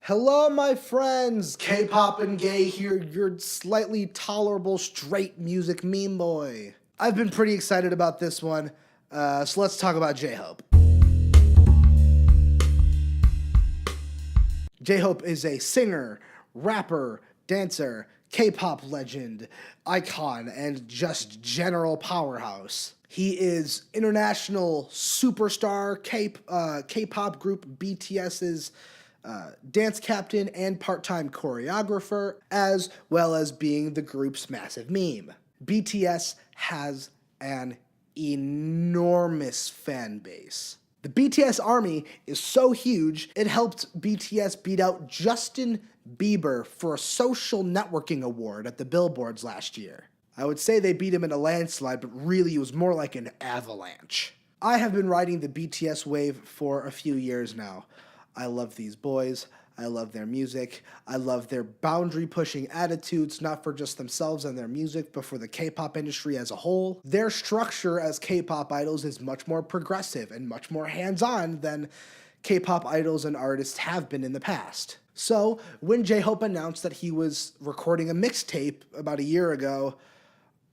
Hello, my friends! K-pop and gay here, your slightly tolerable straight music meme boy. I've been pretty excited about this one, so let's talk about J-Hope. J-Hope is a singer, rapper, dancer, K-pop legend, icon, and just general powerhouse. He is international superstar K-pop group BTS's dance captain and part-time choreographer, as well as being the group's massive meme. BTS has an enormous fan base. The BTS army is so huge, it helped BTS beat out Justin Bieber for a social networking award at the Billboards last year. I would say they beat him in a landslide, but really it was more like an avalanche. I have been riding the BTS wave for a few years now. I love these boys. I love their music. I love their boundary-pushing attitudes, not for just themselves and their music, but for the K-pop industry as a whole. Their structure as K-pop idols is much more progressive and much more hands-on than K-pop idols and artists have been in the past. So, when J-Hope announced that he was recording a mixtape about a year ago,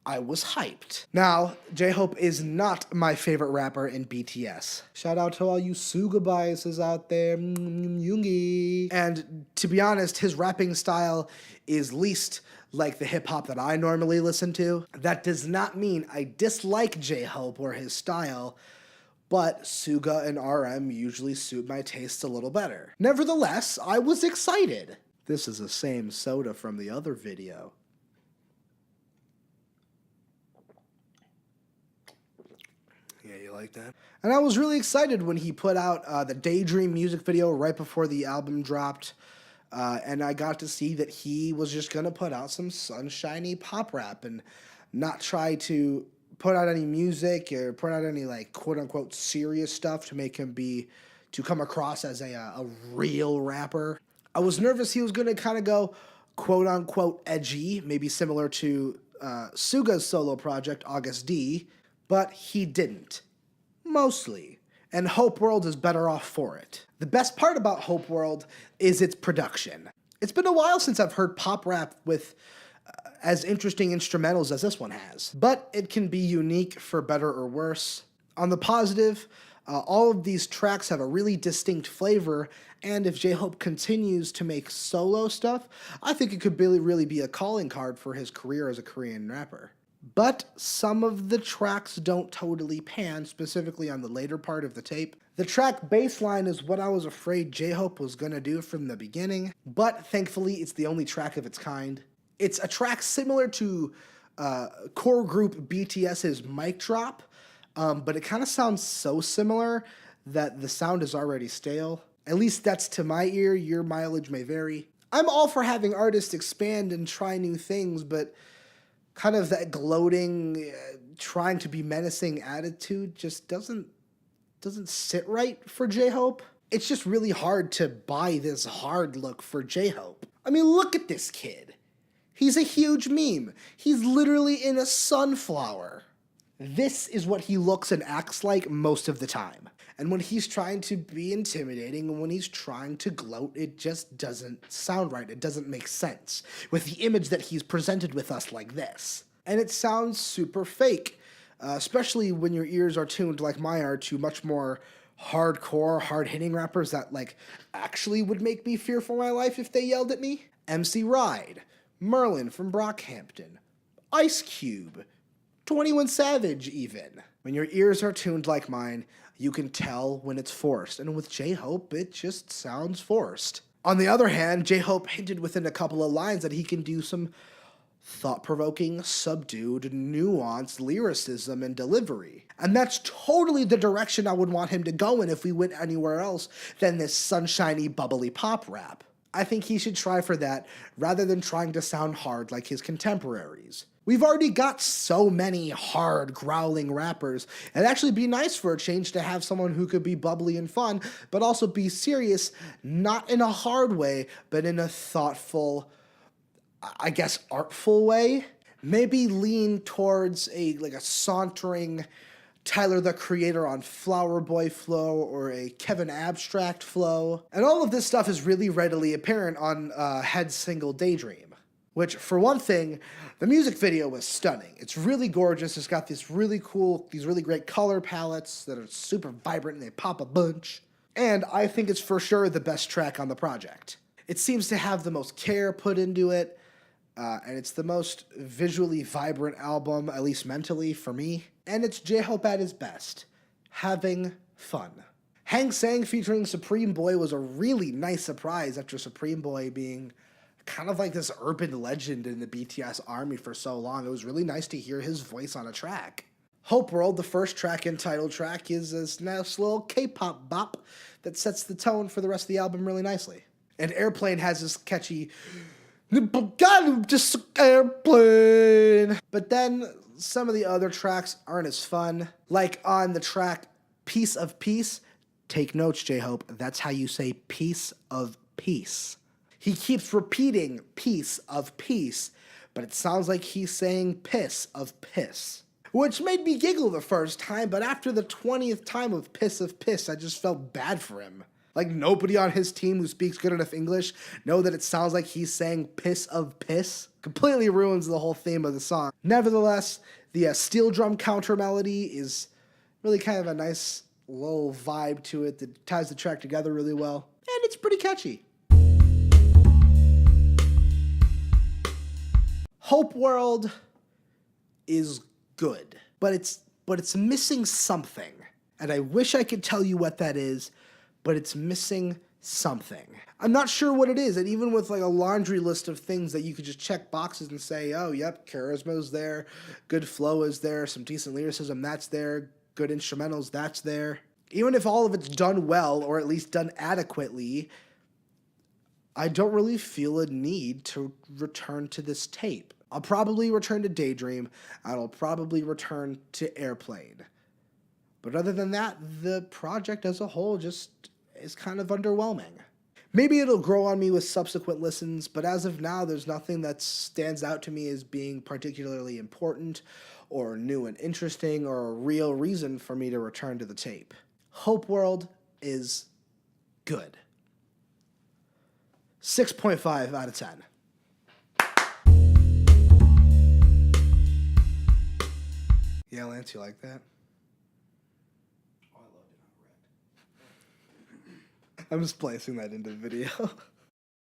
I was hyped. Now, J-Hope is not my favorite rapper in BTS. Shout out to all you Suga biases out there, Yoongi. And to be honest, his rapping style is least like the hip-hop that I normally listen to. That does not mean I dislike J-Hope or his style, but Suga and RM usually suit my tastes a little better. Nevertheless, I was excited. This is the same soda from the other video. Yeah, you like that? And I was really excited when he put out the Daydream music video right before the album dropped. And I got to see that he was just going to put out some sunshiny pop rap and not try to put out any music or put out any, like, quote-unquote serious stuff to come across as a real rapper. I was nervous he was going to kind of go quote-unquote edgy, maybe similar to Suga's solo project, August D, but he didn't. Mostly. And Hope World is better off for it. The best part about Hope World is its production. It's been a while since I've heard pop rap with as interesting instrumentals as this one has. But it can be unique for better or worse. On the positive, all of these tracks have a really distinct flavor, and if J-Hope continues to make solo stuff, I think it could really be a calling card for his career as a Korean rapper. But some of the tracks don't totally pan, specifically on the later part of the tape. The track Baseline is what I was afraid J-Hope was gonna do from the beginning, but thankfully it's the only track of its kind. It's a track similar to core group BTS's Mic Drop, but it kind of sounds so similar that the sound is already stale. At least that's to my ear, your mileage may vary. I'm all for having artists expand and try new things, but kind of that gloating, trying to be menacing attitude just doesn't sit right for J-Hope. It's just really hard to buy this hard look for J-Hope. I mean, look at this kid. He's a huge meme. He's literally in a sunflower. This is what he looks and acts like most of the time. And when he's trying to be intimidating and when he's trying to gloat, it just doesn't sound right. It doesn't make sense with the image that he's presented with us like this. And it sounds super fake, especially when your ears are tuned like mine are to much more hardcore, hard-hitting rappers that like actually would make me fear for my life if they yelled at me. MC Ride, Merlin from Brockhampton, Ice Cube, 21 Savage even. When your ears are tuned like mine, you can tell when it's forced, and with J-Hope, it just sounds forced. On the other hand, J-Hope hinted within a couple of lines that he can do some thought-provoking, subdued, nuanced lyricism and delivery. And that's totally the direction I would want him to go in if we went anywhere else than this sunshiny, bubbly pop rap. I think he should try for that, rather than trying to sound hard like his contemporaries. We've already got so many hard, growling rappers. It'd actually be nice for a change to have someone who could be bubbly and fun, but also be serious, not in a hard way, but in a thoughtful, I guess, artful way. Maybe lean towards a sauntering Tyler the Creator on Flower Boy flow or a Kevin Abstract flow. And all of this stuff is really readily apparent on Head's single Daydream. Which, for one thing, the music video was stunning. It's really gorgeous. It's got these really great color palettes that are super vibrant and they pop a bunch. And I think it's for sure the best track on the project. It seems to have the most care put into it, and it's the most visually vibrant album, at least mentally, for me. And it's J-Hope at his best, having fun. Hang Sang featuring Supreme Boy was a really nice surprise after Supreme Boy being kind of like this urban legend in the BTS army for so long. It was really nice to hear his voice on a track. Hope World, the first track and title track, is this nice little K-pop bop that sets the tone for the rest of the album really nicely. And Airplane has this catchy, just airplane. But then some of the other tracks aren't as fun. Like on the track Piece of Peace, take notes, J-Hope, that's how you say piece of peace. He keeps repeating piece of peace, but it sounds like he's saying piss of piss. Which made me giggle the first time, but after the 20th time of piss of piss, I just felt bad for him. Like nobody on his team who speaks good enough English know that it sounds like he's saying piss of piss. Completely ruins the whole theme of the song. Nevertheless, the steel drum counter melody is really kind of a nice little vibe to it that ties the track together really well. And it's pretty catchy. Hope World is good, but it's missing something. And I wish I could tell you what that is, but it's missing something. I'm not sure what it is, and even with like a laundry list of things that you could just check boxes and say, oh, yep, charisma is there, good flow is there, some decent lyricism, that's there, good instrumentals, that's there. Even if all of it's done well, or at least done adequately, I don't really feel a need to return to this tape. I'll probably return to Daydream, and I'll probably return to Airplane. But other than that, the project as a whole just is kind of underwhelming. Maybe it'll grow on me with subsequent listens, but as of now, there's nothing that stands out to me as being particularly important, or new and interesting, or a real reason for me to return to the tape. Hope World is good. 6.5 out of 10. Yeah, Lance, you like that? Oh, I loved it. I'm just placing that into the video.